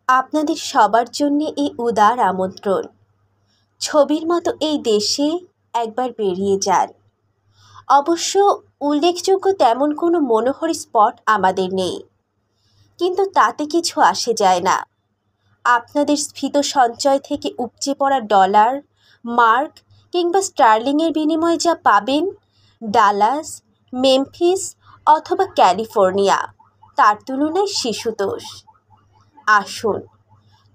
আপনাদের সবার জন্য এই উদার আমন্ত্রণ। ছবির মতো এই দেশে একবার বেরিয়ে যান। অবশ্য উল্লেখযোগ্য তেমন কোনো মনোহরী স্পট আমাদের নেই, কিন্তু তাতে কিছু আসে যায় না। আপনাদের স্ফীত সঞ্চয় থেকে উপচে পড়া ডলার, মার্ক কিংবা স্টার্লিংয়ের বিনিময়ে যা পাবেন, ডালাস, মেমফিস অথবা ক্যালিফোর্নিয়া তার তুলনায় শিশুতোষ। আসুন,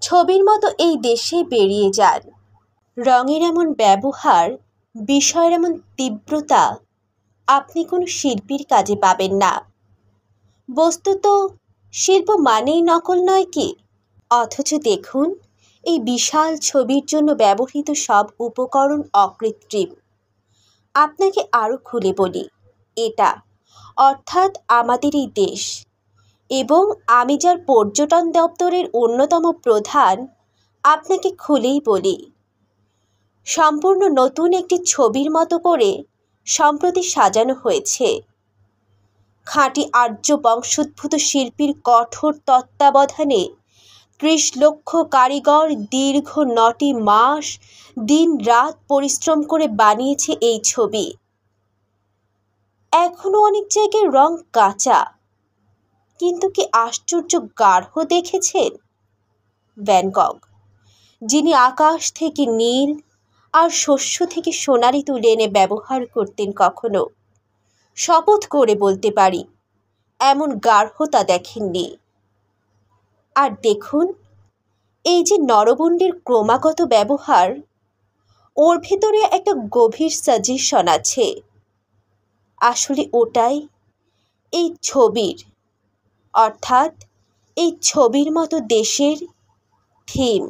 ছবির মতো এই দেশে বেরিয়ে যান। রঙের এমন ব্যবহার, বিষয়ের এমন তীব্রতা আপনি কোনো শিল্পীর কাজে পাবেন না। বস্তুত শিল্প মানেই নকল নয় কি? অথচ দেখুন, এই বিশাল ছবির জন্য ব্যবহৃত সব উপকরণ অকৃত্রিম। আপনাকে আরও খুলে বলি, এটা অর্থাৎ আমাদের এই দেশ, এবং আমি যার পর্যটন দপ্তরের অন্যতম প্রধান, আপনাকে খুলেই বলি, সম্পূর্ণ নতুন একটি ছবির মতো করে সম্প্রতি সাজানো হয়েছে। খাঁটি আর্য বংশোদ্ভূত শিল্পীর কঠোর তত্ত্বাবধানে ৩০ লক্ষ কারিগর দীর্ঘ ৯টি মাস দিন রাত পরিশ্রম করে বানিয়েছে এই ছবি। এখনো অনেক জায়গায় রং কাঁচা, কিন্তু কি আশ্চর্য গাঢ় দেখেছেন? ভ্যান গঘ, যিনি আকাশ থেকে নীল আর শস্য থেকে সোনালি তুলে এনে ব্যবহার করতেন, কখনো শপথ করে বলতে পারি এমন গাঢ়তা দেখেননি। আর দেখুন, এই যে নরবুন্ডের ক্রমাগত ব্যবহার, ওর ভেতরে একটা গভীর সাজেশন আছে। আসলে ওটাই এই ছবির, অর্থাৎ এই ছবির মতো দেশের থিম।